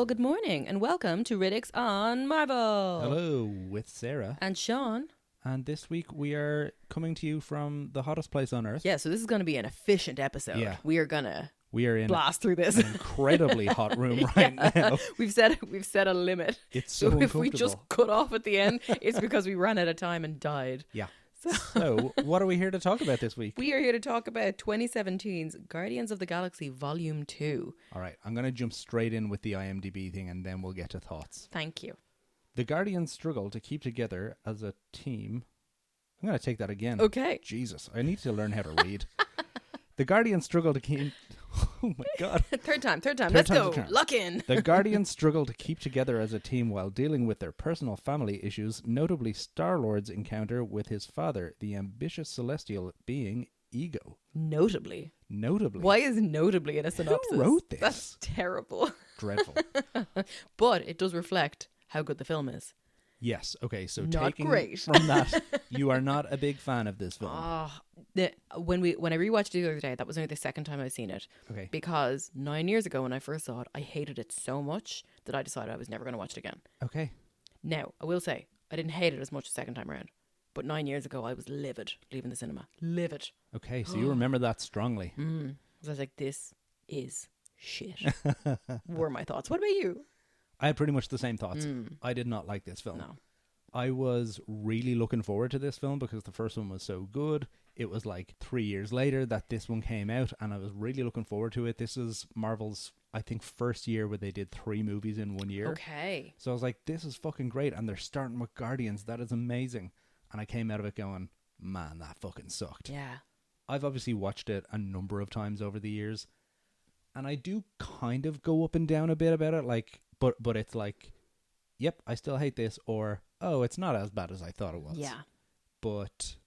Well, good morning and welcome to Riddick's on Marvel. Hello, with Sarah. And Sean. And this week we are coming to you from the hottest place on earth. Yeah, so this is going to be an efficient episode. Yeah. We are going to in blast through this. an incredibly hot room right now. We've set a limit. It's so if we uncomfortable. just cut off at the end, it's because we ran out of time and died. Yeah. So, what are we here to talk about this week? We are here to talk about 2017's Guardians of the Galaxy Volume 2. All right, I'm going to jump straight in with the IMDb thing and then we'll get to thoughts. Thank you. The Guardians struggle to keep together as a team. I'm going to take that again. Okay. Jesus, I need to learn how to read. The Guardians struggle to keep... Oh my God. Third time. Third Let's time's go. the charm. Lock in. The Guardians struggle to keep together as a team while dealing with their personal family issues, notably Star-Lord's encounter with his father, the ambitious celestial being Ego. Notably. Why is notably in a synopsis? Who wrote this? That's terrible. Dreadful. But it does reflect how good the film is. Yes. Okay. So Not taking great. from that, you are not a big fan of this film. When I rewatched it the other day, that was only the second time I've seen it. Okay. Because 9 years ago when I first saw it, I hated it so much that I decided I was never going to watch it again. Okay. Now, I will say, I didn't hate it as much the second time around. But 9 years ago, I was livid leaving the cinema. Livid. Okay. So you remember that strongly. I was like, this is shit. Were my thoughts. What about you? I had pretty much the same thoughts. I did not like this film. No. I was really looking forward to this film because the first one was so good. It was like 3 years later that this one came out and I was really looking forward to it. This is Marvel's, I think, first year where they did 3 movies in 1 year. Okay. So I was like, this is fucking great. And they're starting with Guardians. That is amazing. And I came out of it going, man, that fucking sucked. Yeah. I've obviously watched it a number of times over the years. And I do kind of go up and down a bit about it. Like, but it's like, yep, I still hate this. Or, oh, it's not as bad as I thought it was. Yeah. But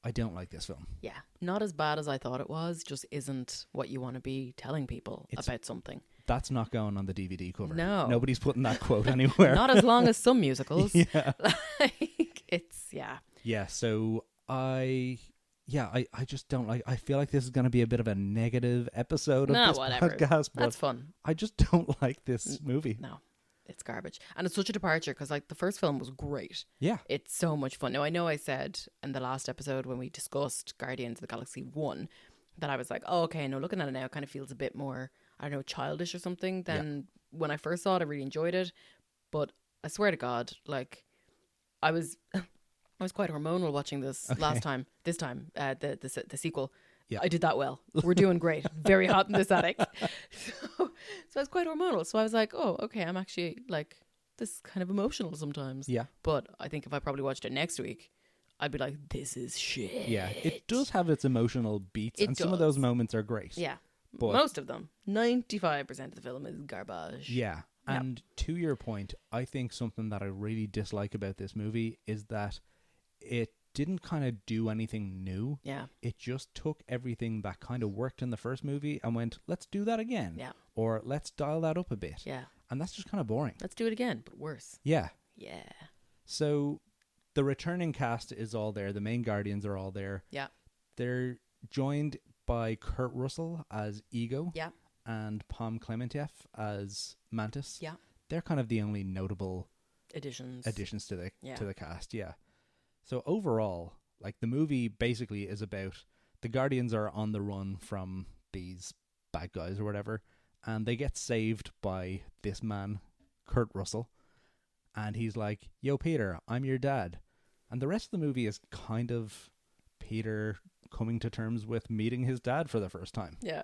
I don't like this film. Yeah. Not as bad as I thought it was, just isn't what you want to be telling people about something. That's not going on the DVD cover. No. Nobody's putting that quote anywhere. Not as long as some musicals. Yeah. Like, it's, yeah. Yeah, so I just don't like... I feel like this is going to be a bit of a negative episode of this podcast. But that's fun. I just don't like this movie. No, it's garbage. And it's such a departure because, like, the first film was great. Yeah. It's so much fun. Now, I know I said in the last episode when we discussed Guardians of the Galaxy 1 that I was like, oh, okay, no, looking at it now, it kind of feels a bit more, I don't know, childish or something than when I first saw it. I really enjoyed it. But I swear to God, like, I was quite hormonal watching this last time. This time, the sequel. Yeah. I did that well. We're doing great. Very hot in this attic. So I was quite hormonal. So I was like, oh, okay, I'm actually like, this is kind of emotional sometimes. Yeah. But I think if I probably watched it next week, I'd be like, this is shit. Yeah, it does have its emotional beats, and some of those moments are great. Yeah. But most of them. 95% of the film is garbage. Yeah. And to your point, I think something that I really dislike about this movie is that it didn't kind of do anything new. Yeah. It just took everything that kind of worked in the first movie and went, let's do that again. Yeah. Or let's dial that up a bit. Yeah. And that's just kind of boring. Let's do it again, but worse. Yeah. Yeah. So the returning cast is all there. The main Guardians are all there. Yeah. They're joined by Kurt Russell as Ego. Yeah. And Pom Klementieff as Mantis. Yeah. They're kind of the only notable additions to the cast. Yeah. So overall, like, the movie basically is about the Guardians are on the run from these bad guys or whatever, and they get saved by this man, Kurt Russell, and he's like, yo, Peter, I'm your dad. And the rest of the movie is kind of Peter coming to terms with meeting his dad for the first time. Yeah.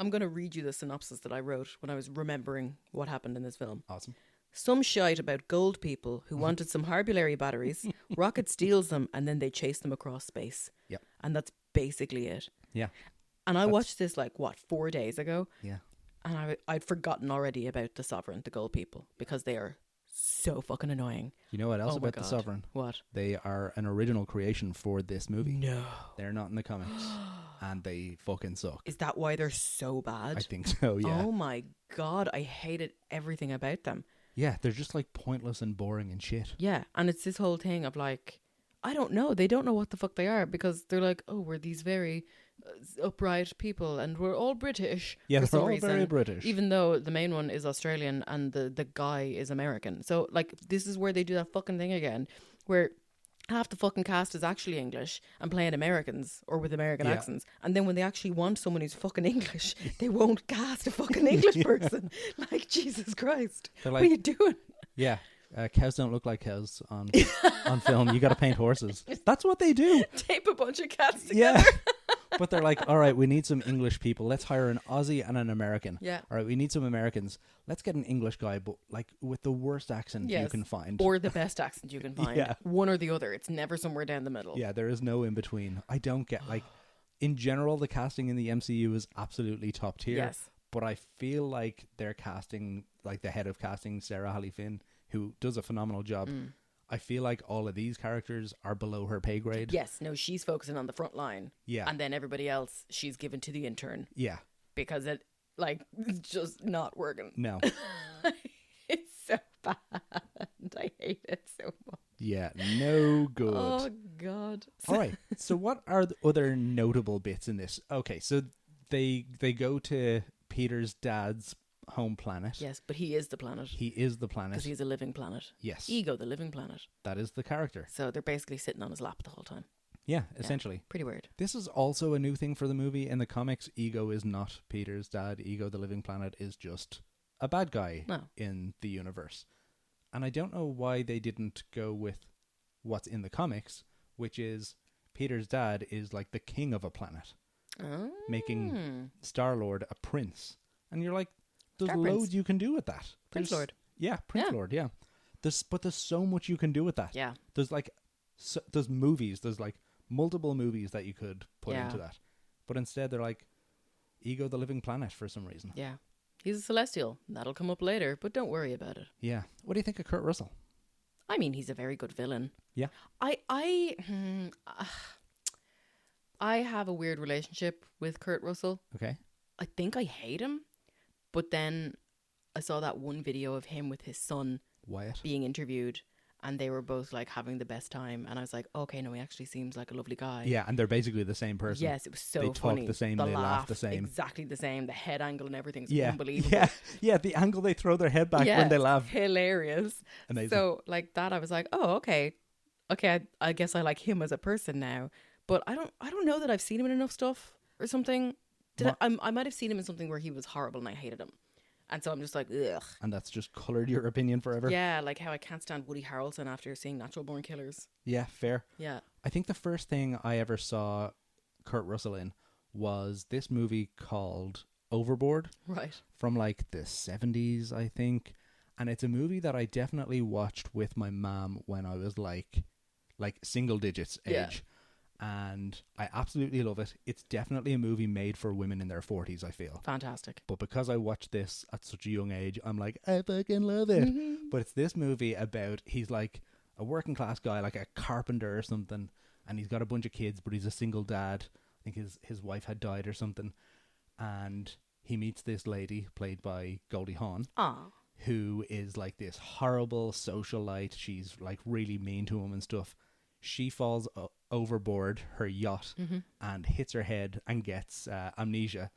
I'm going to read you the synopsis that I wrote when I was remembering what happened in this film. Awesome. Some shite about gold people who wanted some Harbulary batteries. Rocket steals them and then they chase them across space. Yep. And that's basically it. Yeah. And I watched this 4 days ago. Yeah. And I'd forgotten already about the Sovereign, the gold people, because they are so fucking annoying. You know what else about the Sovereign? What? They are an original creation for this movie. No. They're not in the comics. And they fucking suck. Is that why they're so bad? I think so, yeah. Oh my God. I hated everything about them. Yeah, they're just like pointless and boring and shit. Yeah, and it's this whole thing of like, I don't know. They don't know what the fuck they are because they're like, oh, we're these very upright people, and we're all British Yeah, for they're some all reason. very British. Even though the main one is Australian and the guy is American. So, like, this is where they do that fucking thing again, where half the fucking cast is actually English and playing Americans or with American accents. And then when they actually want someone who's fucking English, they won't cast a fucking English person. Like, Jesus Christ. They're What like, are you doing? yeah, cows don't look like cows on film. You got to paint horses. That's what they do. Tape a bunch of cats together. Yeah. But they're like, all right, we need some English people. Let's hire an Aussie and an American. Yeah. All right, we need some Americans. Let's get an English guy, but like with the worst accent you can find. Or the best accent you can find. Yeah. One or the other. It's never somewhere down the middle. Yeah, there is no in between. I don't get, like, in general, the casting in the MCU is absolutely top tier. Yes. But I feel like they're casting, like the head of casting, Sarah Halley Finn, who does a phenomenal job. I feel like all of these characters are below her pay grade. Yes, no, she's focusing on the front line. Yeah. And then everybody else, she's given to the intern. Yeah. Because it, like, it's just not working. No. It's so bad. I hate it so much. Yeah, no good. Oh, God. All right. So what are the other notable bits in this? Okay, so they go to Peter's dad's home planet. Yes, but he is the planet. He is the planet. Because he's a living planet. Yes. Ego, the living planet. That is the character. So they're basically sitting on his lap the whole time. Yeah, essentially. Pretty weird. This is also a new thing for the movie. In the comics, Ego is not Peter's dad. Ego, the living planet, is just a bad guy in the universe. And I don't know why they didn't go with what's in the comics, which is Peter's dad is like the king of a planet, making Star-Lord a prince. And you're like, there's Star loads Prince. you can do with that. Prince Lord. Yeah, Prince Lord, yeah. But there's so much you can do with that. Yeah. There's like, there's movies, there's like multiple movies that you could put into that. But instead they're like, Ego, the living planet, for some reason. Yeah. He's a celestial. That'll come up later, but don't worry about it. Yeah. What do you think of Kurt Russell? I mean, he's a very good villain. Yeah. I have a weird relationship with Kurt Russell. Okay. I think I hate him, but then I saw that one video of him with his son Wyatt being interviewed, and they were both like having the best time, and I was like, okay, no, he actually seems like a lovely guy. Yeah, and they're basically the same person. Yes, it was so they funny. Talk the same, the they laugh the laugh, same. exactly the same. The head angle and everything's Yeah. unbelievable. Yeah, the angle they throw their head back when they laugh. Hilarious. Amazing. So like that, I was like, oh, okay. I guess I like him as a person now, but I don't know that I've seen him in enough stuff or something. I might have seen him in something where he was horrible and I hated him. And so I'm just like, ugh. And that's just coloured your opinion forever? Yeah, like how I can't stand Woody Harrelson after seeing Natural Born Killers. Yeah, fair. Yeah. I think the first thing I ever saw Kurt Russell in was this movie called Overboard. Right. From like the 70s, I think. And it's a movie that I definitely watched with my mom when I was like single digits age. Yeah. And I absolutely love it. It's definitely a movie made for women in their 40s, I feel. Fantastic. But because I watched this at such a young age, I'm like, I fucking love it. Mm-hmm. But it's this movie about, he's like a working class guy, like a carpenter or something, and he's got a bunch of kids, but he's a single dad. I think his wife had died or something. And he meets this lady, played by Goldie Hawn, who is like this horrible socialite. She's like really mean to him and stuff. She falls overboard her yacht and hits her head and gets amnesia.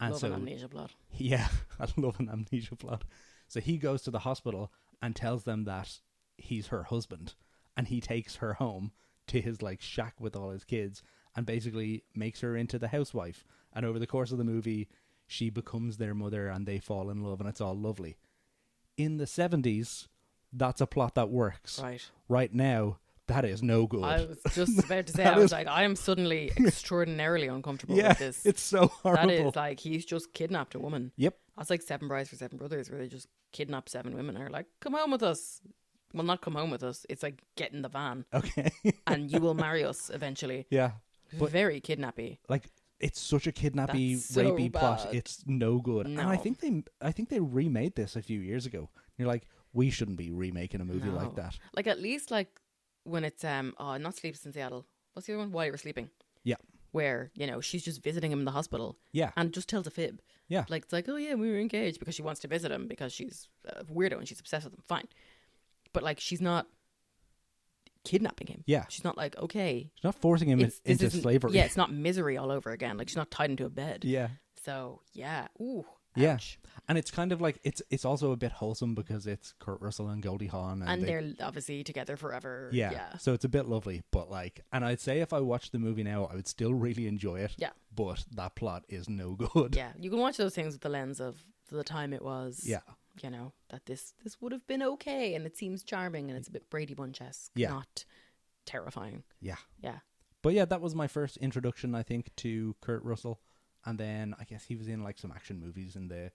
And love an amnesia plot. Yeah, I love an amnesia plot. So he goes to the hospital and tells them that he's her husband, and he takes her home to his like shack with all his kids and basically makes her into the housewife. And over the course of the movie, she becomes their mother and they fall in love and it's all lovely. In the 70s, that's a plot that works. Right. Right now, that is no good. I was just about to say, I was like, I am suddenly extraordinarily uncomfortable with this. It's so horrible. That is like, he's just kidnapped a woman. Yep. That's like Seven Brides for Seven Brothers, where they just kidnap 7 women and are like, come home with us. Well, not come home with us. It's like, get in the van. Okay. And you will marry us eventually. Yeah. But very kidnappy. Like, it's such a kidnappy, That's so rapey plot. bad. It's no good. No. And I think they remade this a few years ago. You're like, we shouldn't be remaking a movie like that. Like, at least like when it's not Sleepless in Seattle. What's the other one? While You Were Sleeping. Yeah. Where, you know, she's just visiting him in the hospital. Yeah. And just tells a fib. Yeah. Like, it's like, oh yeah, we were engaged because she wants to visit him because she's a weirdo and she's obsessed with him. Fine. But like, she's not kidnapping him. Yeah. She's not like, okay. She's not forcing him This into isn't- slavery. Yeah, it's not misery all over again. Like, she's not tied into a bed. Yeah. So, yeah. Ooh, Yeah. ouch. And it's kind of like, it's also a bit wholesome because it's Kurt Russell and Goldie Hawn. And they're obviously together forever. Yeah. So it's a bit lovely. But like, and I'd say if I watched the movie now, I would still really enjoy it. Yeah. But that plot is no good. Yeah. You can watch those things with the lens of the time it was. Yeah. You know, that this would have been okay, and it seems charming, and it's a bit Brady Bunch-esque. Yeah. Not terrifying. Yeah. Yeah. But yeah, that was my first introduction, I think, to Kurt Russell. And then I guess he was in like some action movies in the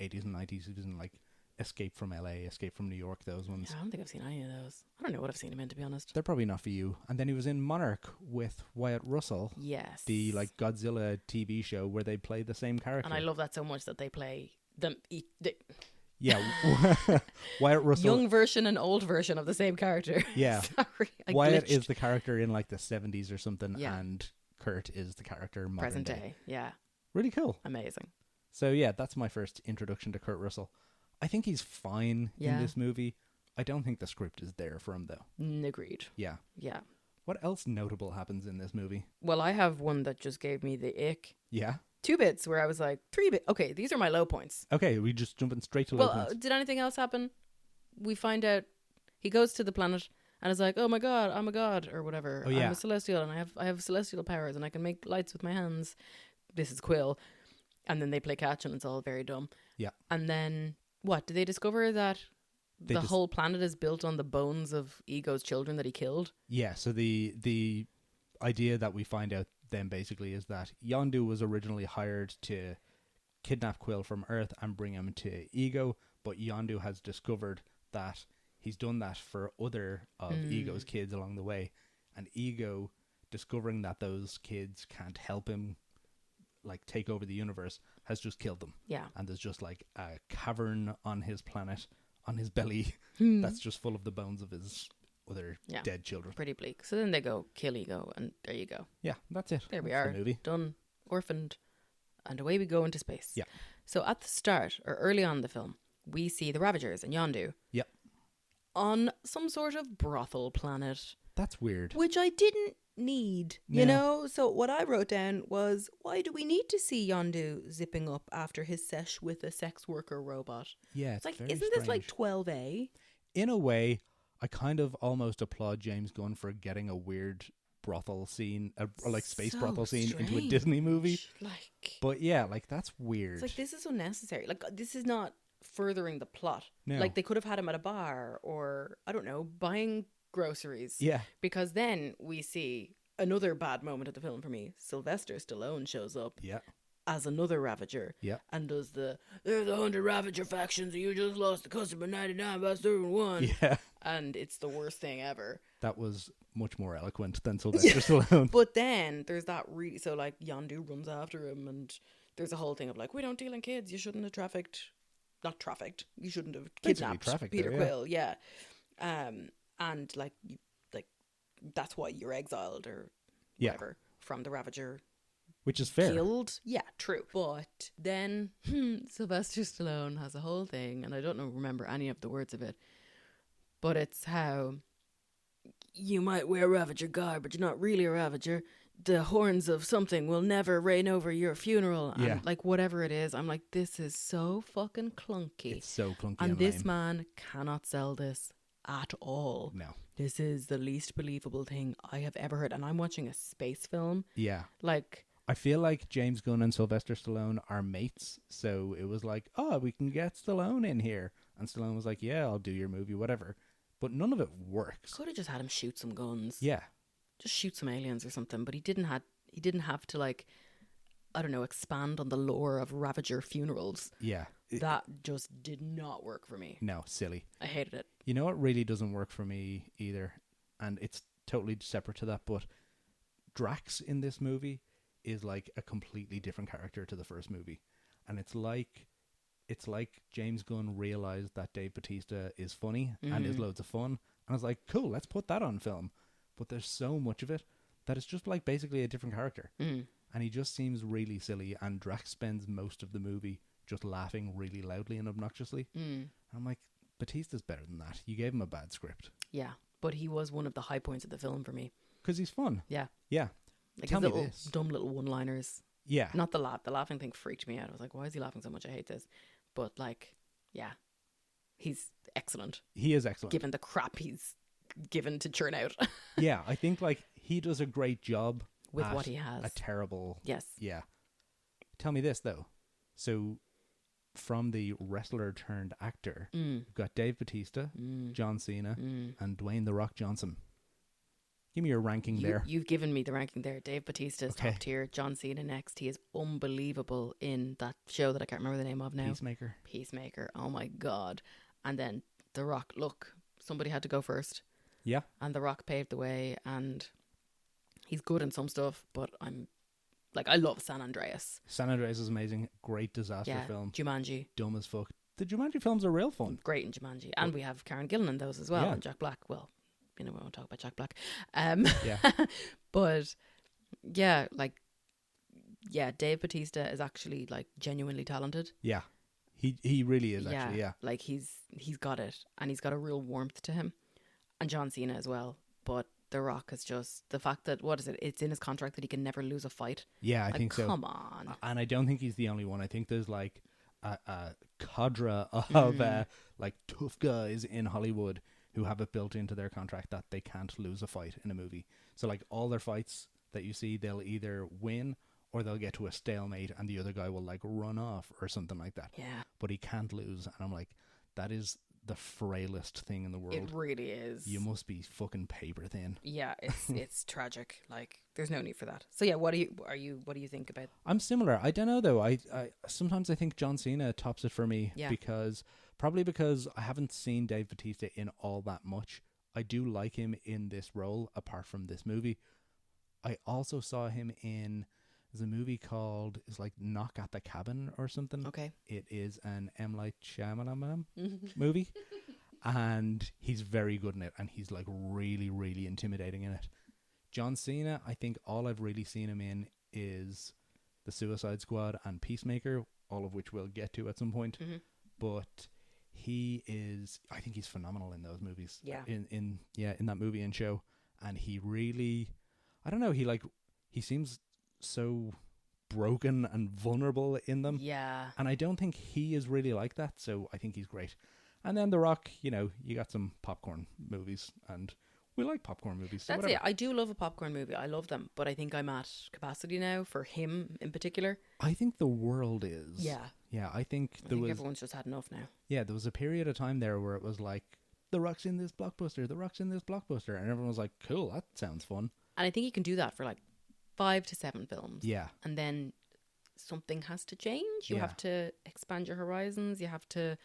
80s and 90s. He was in like Escape from LA, Escape from New York, those ones. Yeah, I don't think I've seen any of those. I don't know what I've seen him in, to be honest. They're probably not for you. And then he was in Monarch with Wyatt Russell. Yes. The like Godzilla TV show where they play the same character. And I love that so much that they play them. Yeah. Wyatt Russell. Young version and old version of the same character. Yeah. Sorry. Wyatt glitched. is the character in like the 70s or something. Yeah. And Kurt is the character modern present day. day. Yeah. Really cool. Amazing. So yeah, that's my first introduction to Kurt Russell. I think he's fine in this movie. I don't think the script is there for him though. Agreed. Yeah. Yeah. What else notable happens in this movie? Well, I have one that just gave me the ick. Yeah. 2 bits where I was like, 3 bit. Okay, these are my low points. Okay, we just jumping straight to low Well, points. did anything else happen? We find out he goes to the planet and is like, "Oh my god, I'm a god," or whatever. Oh, yeah. I'm a celestial and I have celestial powers and I can make lights with my hands. This is Quill. And then they play catch and it's all very dumb. Yeah. And then what? Do they discover that the whole planet is built on the bones of Ego's children that he killed? Yeah, so the idea that we find out then basically is that Yondu was originally hired to kidnap Quill from Earth and bring him to Ego, but Yondu has discovered that he's done that for other of Ego's kids along the way, and Ego, discovering that those kids can't help him like take over the universe, has just killed them. Yeah. And there's just like a cavern on his planet, on his belly, that's just full of the bones of his other dead children. Pretty bleak. So then they go kill Ego and there you go. Yeah, that's it. There we That's are. the movie. Done. Orphaned. And away we go into space. Yeah. So at the start, or early on in the film, we see the Ravagers and Yondu. Yep. On some sort of brothel planet. That's weird. Which I didn't need, you know? So what I wrote down was, why do we need to see Yondu zipping up after his sesh with a sex worker robot? Yeah, It's like, very isn't this like strange. 12A? In a way, I kind of almost applaud James Gunn for getting a weird brothel scene, or like space So brothel scene into a strange. Disney movie. Like, But yeah, like that's weird. it's like, this is unnecessary. Like, this is not furthering the plot. No. Like, they could have had him at a bar or, I don't know, buying groceries. Yeah. Because then we see another bad moment of the film for me. Sylvester Stallone shows up Yeah. as another Ravager. Yeah. And does there's 100 Ravager factions and you just lost the customer 99 by serving one. Yeah. And it's the worst thing ever. That was much more eloquent than Sylvester Stallone. But then there's that really, so like Yondu runs after him and there's a whole thing of like, we don't deal in kids. You shouldn't have not trafficked. You shouldn't have Basically kidnapped trafficked Peter her, yeah. Quill. Yeah. And like, that's why you're exiled or Yeah. whatever from the Ravager Which is fair. killed. Yeah, true. But then Sylvester Stallone has a whole thing, and I don't remember any of the words of it, but it's how you might wear Ravager garb, but you're not really a Ravager. The horns of something will never reign over your funeral. And Yeah. like whatever it is, I'm like, this is so fucking clunky. It's so clunky And and this lame. man cannot sell this at all. No. This is the least believable thing I have ever heard. And I'm watching a space film. Yeah. Like, I feel like James Gunn and Sylvester Stallone are mates, so it was like, oh, we can get Stallone in here. And Stallone was like, yeah, I'll do your movie, whatever. But none of it works. could have just had him shoot some guns. Yeah. Just shoot some aliens or something. But he didn't have to, like, I don't know, expand on the lore of Ravager funerals. Yeah. That just did not work for me. No, silly. I hated it. You know what really doesn't work for me either? And it's totally separate to that, but Drax in this movie is like a completely different character to the first movie. And it's like James Gunn realized that Dave Bautista is funny and is loads of fun. And I was like, cool, let's put that on film. But there's so much of it that it's just like basically a different character. And he just seems really silly. And Drax spends most of the movie just laughing really loudly and obnoxiously. And I'm like, Batista's better than that. You gave him a bad script. Yeah. but he was one of the high points of the film for me. Because he's fun. Yeah. Yeah. Like Tell his me little this. dumb little one-liners. Yeah. Not the laugh. The laughing thing freaked me out. I was like, why is he laughing so much? I hate this. But like, yeah, he's excellent. He is excellent. Given the crap he's given to churn out. Yeah, I think like he does a great job With at what he has. A terrible. Yes. Yeah. Tell me this though. So, from the wrestler turned actor, you've got Dave Bautista, John Cena, and Dwayne The Rock Johnson. Give me your ranking there. You've given me the ranking there. Dave Bautista's Okay. top tier. John Cena next. He is unbelievable in that show that I can't remember the name of now. Peacemaker. Oh my God. And then The Rock. Look, somebody had to go first. Yeah. And The Rock paved the way, and he's good in some stuff, but I love San Andreas. San Andreas is amazing. Great disaster film. Jumanji. Dumb as fuck. The Jumanji films are real fun. Great in Jumanji. And we have Karen Gillan in those as well. Yeah. And Jack Black. Well, we won't talk about Jack Black. Yeah. But yeah, Dave Bautista is actually like genuinely talented. Yeah. He really is actually, yeah. Like he's got it, and he's got a real warmth to him. And John Cena as well. But The Rock is just the fact that, it's in his contract that he can never lose a fight. Yeah, I think so. Come on. And I don't think he's the only one. I think there's like a cadre of like tough guys in Hollywood who have it built into their contract that they can't lose a fight in a movie. So like all their fights that you see, they'll either win or they'll get to a stalemate and the other guy will like run off or something like that. Yeah. But he can't lose. And I'm like, that is the frailest thing in the world. It really is. You must be fucking paper thin. Yeah, it's tragic. Like, there's no need for that. So yeah, what do you think about? I'm similar. I don't know though. I sometimes I think John Cena tops it for me because I haven't seen Dave Bautista in all that much. I do like him in this role apart from this movie. I also saw him in there's a movie called Knock at the Cabin or something. Okay. It is an M. Night Shyamalan movie. And he's very good in it, and he's like really, really intimidating in it. John Cena, I think all I've really seen him in is The Suicide Squad and Peacemaker, all of which we'll get to at some point. Mm-hmm. But I think he's phenomenal in those movies. Yeah. In that movie and show. And he really, I don't know, he seems so broken and vulnerable in them. Yeah. And I don't think he is really like that, so I think he's great. And then The Rock, you got some popcorn movies, and we like popcorn movies. So That's whatever. it. I do love a popcorn movie. I love them, but I think I'm at capacity now for him in particular. I think the world is. Yeah. Yeah, I think everyone's just had enough now. Yeah, there was a period of time there where it was like, The Rock's in this blockbuster, The Rock's in this blockbuster, and everyone was like, cool, that sounds fun. And I think you can do that for like 5 to 7 films. Yeah. And then something has to change. You have to expand your horizons. You have to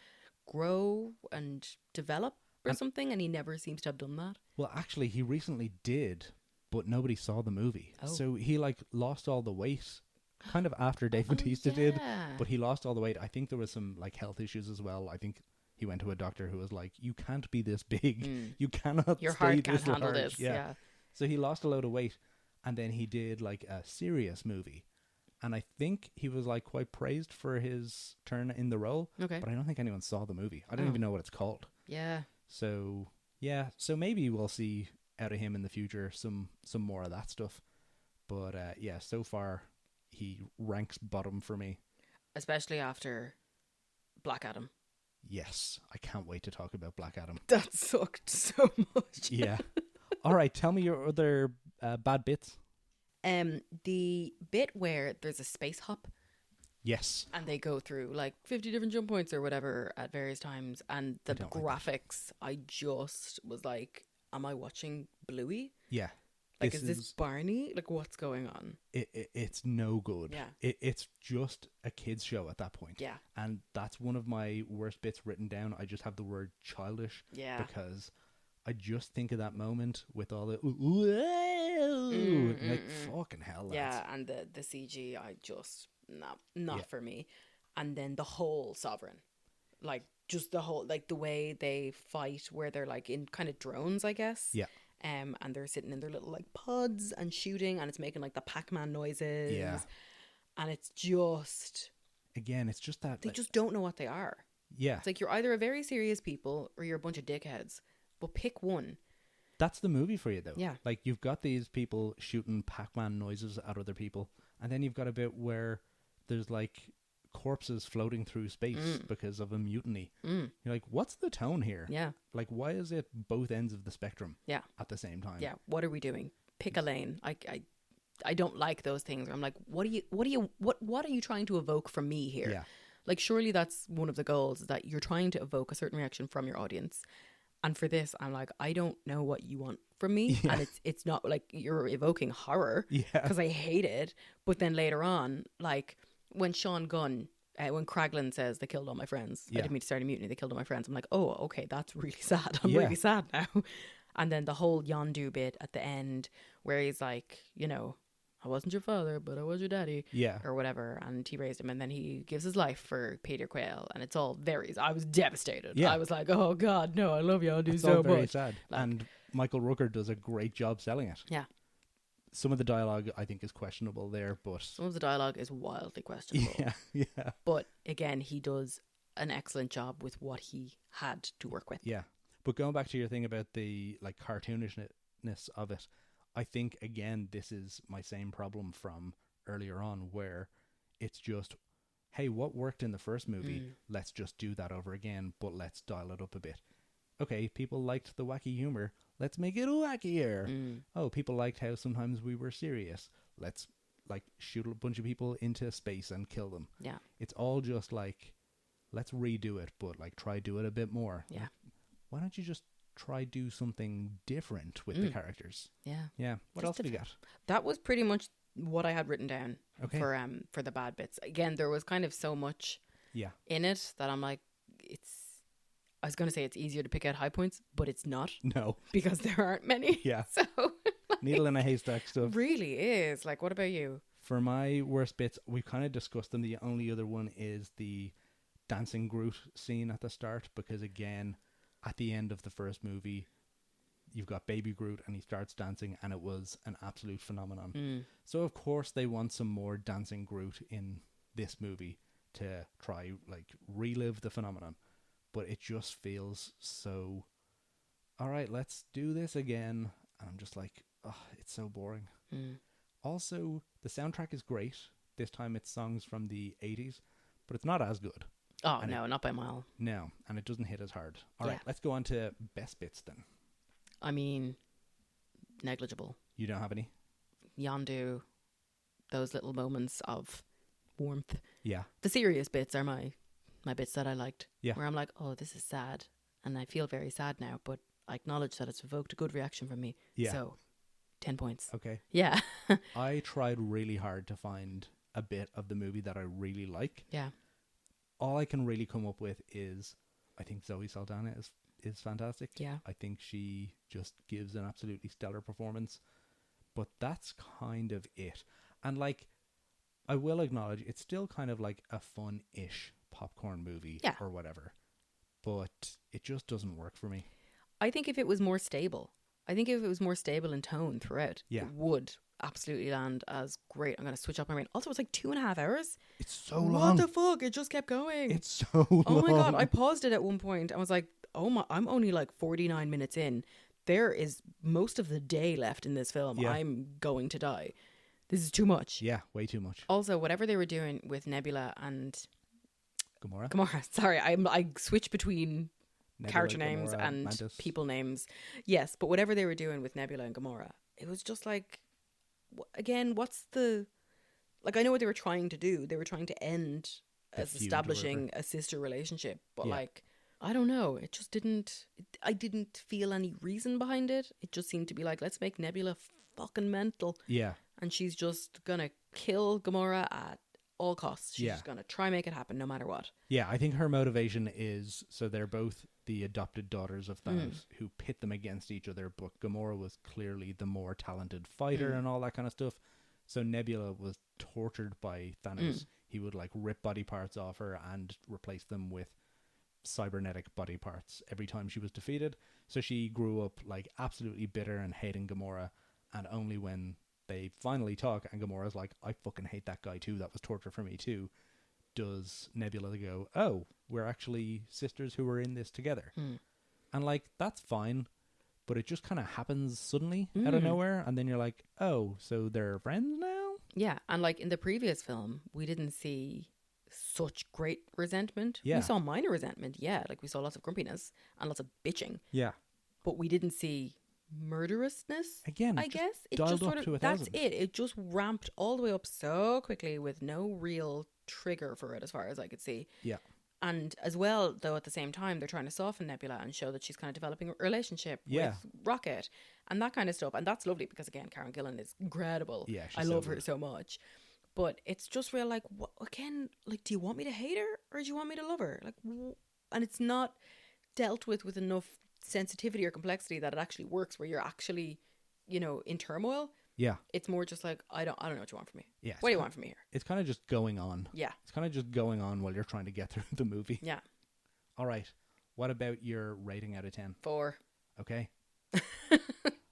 grow and develop or something. And he never seems to have done that. Well, actually, he recently did, but nobody saw the movie. Oh. So he lost all the weight kind of after Dave Bautista did. But he lost all the weight. I think there was some health issues as well. I think he went to a doctor who was like, you can't be this big. You cannot Your stay heart this can't handle large. this. Yeah. So he lost a load of weight. And then he did a serious movie. And I think he was quite praised for his turn in the role. Okay. But I don't think anyone saw the movie. I don't even know what it's called. Yeah. So so maybe we'll see out of him in the future some more of that stuff. But so far he ranks bottom for me. Especially after Black Adam. Yes, I can't wait to talk about Black Adam. That sucked so much. Yeah. All right, tell me your other bad bits. The bit where there's a space hop. Yes. And they go through 50 different jump points or whatever at various times. And the graphics, I just was like, am I watching Bluey? Yeah. Is this Barney? What's going on? It's no good. Yeah. It's just a kid's show at that point. Yeah. And that's one of my worst bits written down. I just have the word childish. Yeah. Because I just think of that moment with all the fucking hell. Lads. Yeah, and the CG, I just not for me. And then the whole Sovereign, just the whole the way they fight, where they're in kind of drones, I guess. Yeah. And they're sitting in their little pods and shooting, and it's making the Pac-Man noises. Yeah. And it's just again, it's just that they just don't know what they are. Yeah. It's you're either a very serious people or you're a bunch of dickheads. But pick one. that's the movie for you, though. Yeah. Like, you've got these people shooting Pac-Man noises at other people, and then you've got a bit where there's, like, corpses floating through space because of a mutiny. You're like, what's the tone here? Yeah. Like, why is it both ends of the spectrum Yeah. at the same time? Yeah. What are we doing? Pick a lane. I don't like those things where I'm like, what are you trying to evoke from me here? Yeah. Like, surely that's one of the goals, is that you're trying to evoke a certain reaction from your audience. And for this, I'm like, I don't know what you want from me. Yeah. And it's not like you're evoking horror, Yeah. because I hate it. But then later on, like when Sean Gunn, when Kraglin says they killed all my friends, I Yeah. didn't mean to start a mutiny, they killed all my friends. I'm like, oh, okay, that's really sad. I'm Yeah. really sad now. And then the whole Yondu bit at the end where he's like, you know, I wasn't your father, but I was your daddy. Yeah. Or whatever. And he raised him, and then he gives his life for Peter Quayle. And it's all very, I was devastated. Yeah. I was like, oh God, no, I love Yondu It's so all very much. sad. Like- and Michael Rooker does a great job selling it. Yeah. Some of the dialogue, I think, is questionable there, but... Some of the dialogue is wildly questionable. Yeah, yeah. But again, he does an excellent job with what he had to work with. Yeah. But going back to your thing about the, like, cartoonishness of it, I think, again, this is my same problem from earlier on, where it's just, hey, what worked in the first movie, let's just do that over again, but let's dial it up a bit. Okay, people liked the wacky humor, let's make it wackier. Oh, people liked how sometimes we were serious. Let's, like, shoot a bunch of people into space and kill them. Yeah. It's all just like, let's redo it, but, like, try do it a bit more. Yeah. Like, why don't you just try do something different with the characters? Yeah. Yeah. What Just else have you got? That was pretty much what I had written down Okay. for the bad bits. Again, there was kind of so much Yeah. in it that I'm like, I was going to say it's easier to pick out high points, but it's not, No. because there aren't many. Yeah. So Needle in a haystack stuff. really is. Like, what about you? For my worst bits, we've kind of discussed them. The only other one is the dancing Groot scene at the start, because again, at the end of the first movie, you've got baby Groot and he starts dancing, and it was an absolute phenomenon. So of course they want some more dancing Groot in this movie to try, like, relive the phenomenon. But it just feels so, all right, let's do this again. And I'm just like, oh, it's so boring. Also, the soundtrack is great. This time it's songs from the 80s, but it's not as good. Oh, And no, not by a mile. No, and it doesn't hit as hard. All Yeah. right, let's go on to best bits then. I mean, negligible. You don't have any? Yondu, those little moments of warmth. Yeah. The serious bits are my bits that I liked. Yeah. Where I'm like, oh, this is sad. And I feel very sad now, but I acknowledge that it's evoked a good reaction from me. Yeah. So, 10 points. Okay. Yeah. I tried really hard to find a bit of the movie that I really like. Yeah. All I can really come up with is, I think Zoe Saldana is fantastic. Yeah. I think she just gives an absolutely stellar performance. But that's kind of it. And, like, I will acknowledge it's still kind of like a fun-ish popcorn movie or whatever. But it just doesn't work for me. I think if it was more stable, in tone throughout, Yeah. it would absolutely land as great. I'm going to switch up my brain. Also, it's like 2.5 hours. It's so long. What the fuck? It just kept going. It's so long. Oh my God. I paused it at one point. I was like, oh my, I'm only like 49 minutes in. There is most of the day left in this film. Yeah. I'm going to die. This is too much. Yeah, way too much. Also, whatever they were doing with Nebula and Gamora. Sorry, I switch between Nebula, character names Gamora, and Mantis. people names. Yes, but whatever they were doing with Nebula and Gamora, it was just like, again, what's the... Like, I know what they were trying to do. They were trying to end The as feud or establishing a sister relationship. But, Yeah. like, I don't know. It just didn't... I didn't feel any reason behind it. It just seemed to be like, let's make Nebula fucking mental. Yeah. And she's just gonna kill Gamora at all costs. She's Yeah. just gonna try make it happen no matter what. Yeah, I think her motivation is, so they're both the adopted daughters of Thanos who pit them against each other, but Gamora was clearly the more talented fighter and all that kind of stuff. So Nebula was tortured by Thanos. He would, like, rip body parts off her and replace them with cybernetic body parts every time she was defeated. So she grew up, like, absolutely bitter and hating Gamora, and only when they finally talk and Gamora's like, I fucking hate that guy too, that was torture for me too, does Nebula go, oh, we're actually sisters who were in this together. And, like, that's fine, but it just kind of happens suddenly out of nowhere, and then you're like, oh, so they're friends now? Yeah, and like in the previous film, we didn't see such great resentment. Yeah. We saw minor resentment, yeah, like we saw lots of grumpiness and lots of bitching, Yeah. but we didn't see murderousness. Again, I guess it dialed just up sort of to 1,000. that's it. It just ramped all the way up so quickly with no real trigger for it, as far as I could see. Yeah. And as well, though, at the same time, they're trying to soften Nebula and show that she's kind of developing a relationship with Rocket and that kind of stuff. And that's lovely because, again, Karen Gillan is incredible. Yeah, I love her so much. But it's just real like, again, like, do you want me to hate her or do you want me to love her? Like, and it's not dealt with enough sensitivity or complexity that it actually works where you're actually, you know, in turmoil. Yeah. It's more just like, I don't know what you want from me. Yeah. What do you want from me here? It's kind of just going on. Yeah. It's kind of just going on while you're trying to get through the movie. Yeah. All right. What about your rating out of 10? 4. Okay.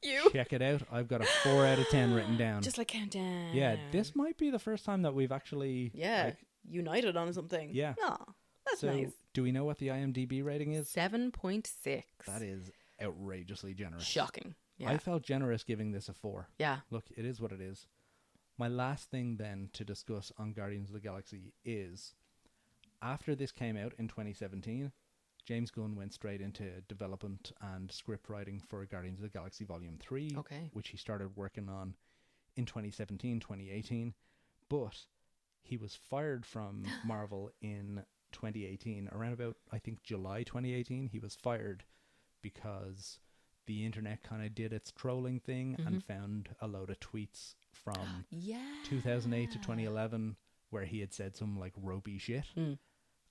You? Check it out. I've got a 4 out of 10 written down. Just like countdown. Yeah, this might be the first time that we've actually united on something. Yeah. No, that's so nice. Do we know what the IMDb rating is? 7.6. That is outrageously generous. Shocking. Yeah. I felt generous giving this a 4. Yeah. Look, it is what it is. My last thing then to discuss on Guardians of the Galaxy is, after this came out in 2017, James Gunn went straight into development and script writing for Guardians of the Galaxy Volume 3, which he started working on in 2017, 2018. But he was fired from Marvel in 2018, around about, I think, July 2018. He was fired because the internet kind of did its trolling thing and found a load of tweets from 2008 to 2011 where he had said some like ropey shit.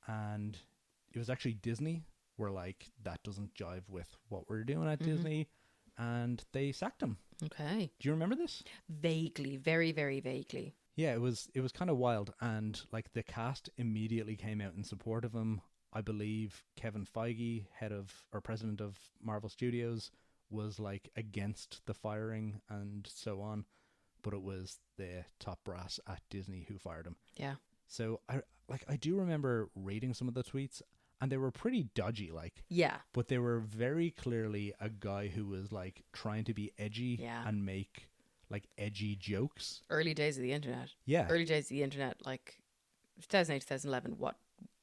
And it was actually Disney were like, that doesn't jive with what we're doing at Disney, and they sacked him. Okay. Do you remember this? Vaguely, very, very vaguely. Yeah, it was kind of wild, and like the cast immediately came out in support of him. I believe Kevin Feige, head of or president of Marvel Studios, was like against the firing and so on, but it was the top brass at Disney who fired him. Yeah. So I do remember reading some of the tweets, and they were pretty dodgy, like. Yeah. But they were very clearly a guy who was like trying to be edgy and make like edgy jokes. Early days of the internet. Yeah. Early days of the internet, like 2008, 2011, what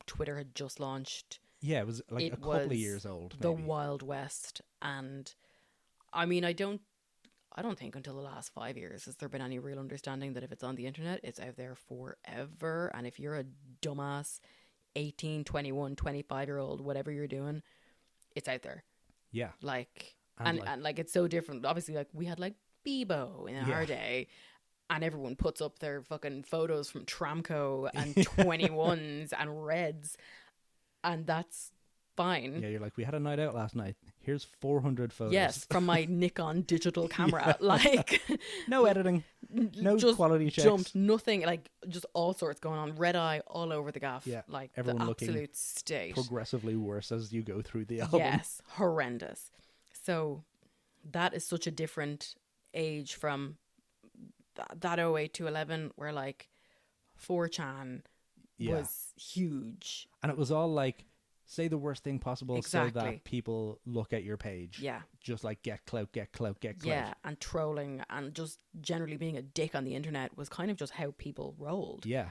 Twitter had just launched. Yeah, it was like a couple of years old. The Wild West. And I mean, I don't think until the last 5 years has there been any real understanding that if it's on the internet, it's out there forever. And if you're a dumbass 18, 21, 25-year-old, whatever you're doing, it's out there. Yeah. Like, and like it's so different. Obviously, like we had like Bebo in our day, and everyone puts up their fucking photos from Tramco and 21s and Reds, and that's fine. Yeah, you're like, we had a night out last night. Here's 400 photos. Yes, from my Nikon digital camera. Like, no editing, no just quality checks. Jumped, nothing, like just all sorts going on. Red eye all over the gaff. Yeah, like everyone the looking absolute state. Progressively worse as you go through the album. Yes, horrendous. So that is such a different age from that 08 to 11 where like 4chan was huge. And it was all like, say the worst thing possible so that people look at your page. Yeah. Just like get clout, get clout, get clout. Yeah, and trolling and just generally being a dick on the internet was kind of just how people rolled. Yeah.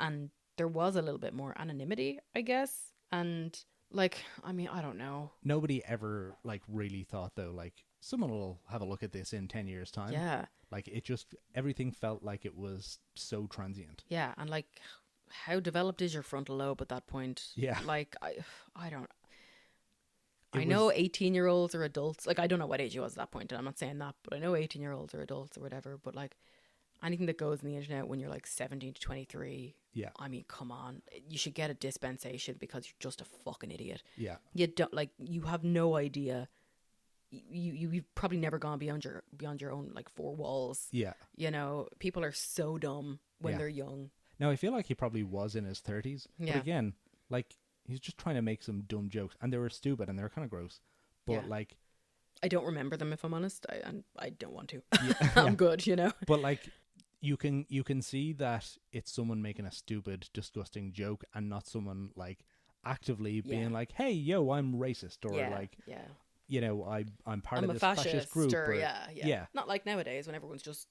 And there was a little bit more anonymity, I guess. And like, I mean, I don't know. Nobody ever like really thought though, like someone will have a look at this in 10 years time. Yeah. Like it just, everything felt like it was so transient. Yeah. And like, how developed is your frontal lobe at that point? Yeah. Like, I don't... I know 18-year-olds are adults. Like, I don't know what age he was at that point, and I'm not saying that, but I know 18-year-olds are adults or whatever, but like, anything that goes on the internet when you're like 17 to 23, I mean, come on. You should get a dispensation because you're just a fucking idiot. Yeah. You don't, like, you have no idea. You've probably never gone beyond your own, like, four walls. Yeah. You know, people are so dumb when they're young. Now, I feel like he probably was in his 30s. Yeah. But again, like, he's just trying to make some dumb jokes. And they were stupid and they were kind of gross. But, like... I don't remember them, if I'm honest. I don't want to. I'm good, you know? But, like, you can see that it's someone making a stupid, disgusting joke and not someone, like, actively being like, hey, yo, I'm racist. Or, like... Yeah. you know, I'm part I'm of a this fascist group. or, Or, yeah. Not like nowadays when everyone's just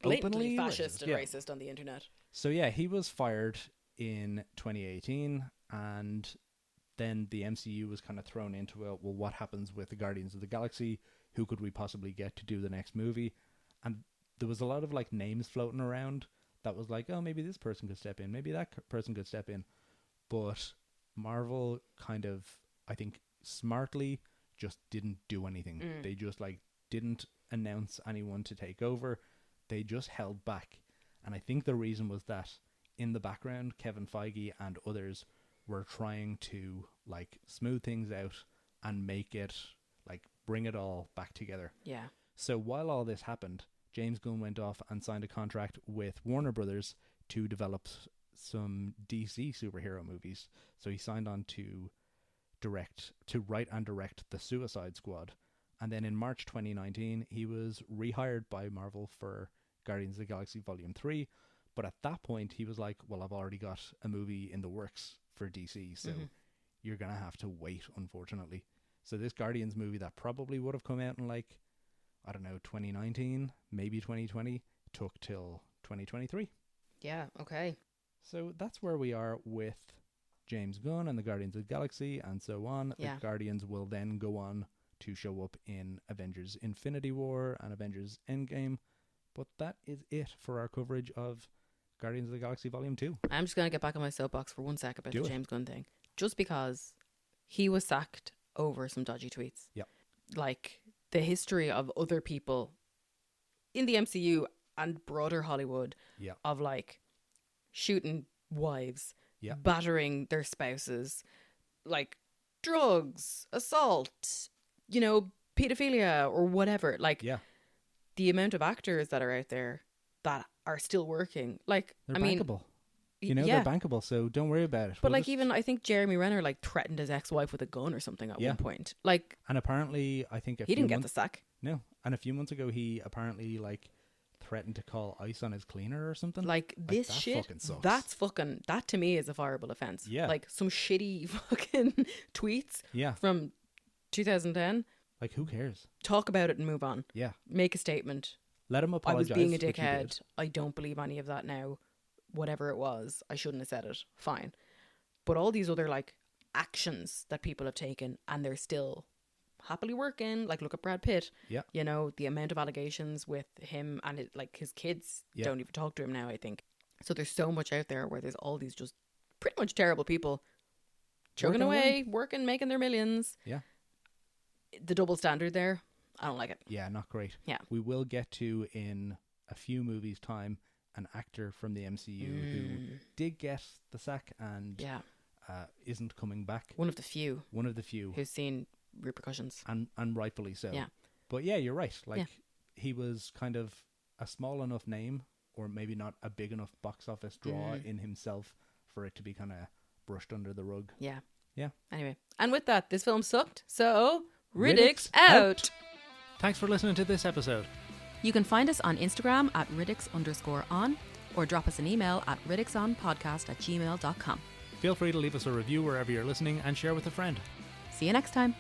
blatantly Openly fascist racist, and yeah. racist on the internet. So yeah, he was fired in 2018, and then the MCU was kind of thrown into it. Well, what happens with the Guardians of the Galaxy? Who could we possibly get to do the next movie? And there was a lot of like names floating around that was like, oh, maybe this person could step in, maybe that person could step in. But Marvel kind of, I think, smartly just didn't do anything. They just like didn't announce anyone to take over. They just held back. And I think the reason was that in the background, Kevin Feige and others were trying to like smooth things out and make it like bring it all back together. Yeah. So while all this happened, James Gunn went off and signed a contract with Warner Brothers to develop some DC superhero movies. So he signed on to write and direct The Suicide Squad. And then in March 2019, he was rehired by Marvel for Guardians of the Galaxy Volume 3. But at that point, he was like, well, I've already got a movie in the works for DC, so you're going to have to wait, unfortunately. So this Guardians movie that probably would have come out in like, I don't know, 2019, maybe 2020, took till 2023. Yeah, okay. So that's where we are with James Gunn and the Guardians of the Galaxy and so on. Yeah. The Guardians will then go on to show up in Avengers Infinity War and Avengers Endgame. But that is it for our coverage of Guardians of the Galaxy Volume 2. I'm just going to get back on my soapbox for 1 sec about Do the it. James Gunn thing. Just because he was sacked over some dodgy tweets. Yep. Like, the history of other people in the MCU and broader Hollywood Yep. of, like, shooting wives, Yep. battering their spouses, like, drugs, assault, you know, pedophilia or whatever. Like, Yeah. the amount of actors that are out there that are still working. Like, They're I mean, bankable. You know, yeah. they're bankable, so don't worry about it. But We'll like, just- even I think Jeremy Renner like threatened his ex-wife with a gun or something at Yeah. one point. Like, And apparently, I think he didn't get the sack. No. And a few months ago, he apparently, like, threatened to call ICE on his cleaner or something. Like, this that shit, fucking sucks. that to me is a fireable offence. Yeah. Like, some shitty fucking tweets Yeah. from 2010. Like, who cares? Talk about it and move on. Yeah. Make a statement. Let him I apologize. was being a which he did. dickhead. I don't believe any of that now. Whatever it was, I shouldn't have said it. Fine. But all these other like actions that people have taken and they're still happily working. Like, look at Brad Pitt. Yeah. You know, the amount of allegations with him and it, like his kids Yeah. don't even talk to him now, I think. So there's so much out there where there's all these just pretty much terrible people chugging Working away, working, making their millions. Yeah. The double standard there, I don't like it. Yeah, not great. Yeah. We will get to, in a few movies' time, an actor from the MCU who did get the sack and Yeah. isn't coming back. One of the few One of the few. who's seen repercussions. And rightfully so. Yeah. But yeah, you're right. Like, Yeah. he was kind of a small enough name, or maybe not a big enough box office draw in himself for it to be kind of brushed under the rug. Yeah. Yeah. Anyway, and with that, this film sucked. So, Riddicks Riddicks out. Thanks for listening to this episode. You can find us on Instagram at Riddicks_on or drop us an email at riddicksonpodcast@gmail.com. Feel free to leave us a review wherever you're listening and share with a friend. See you next time.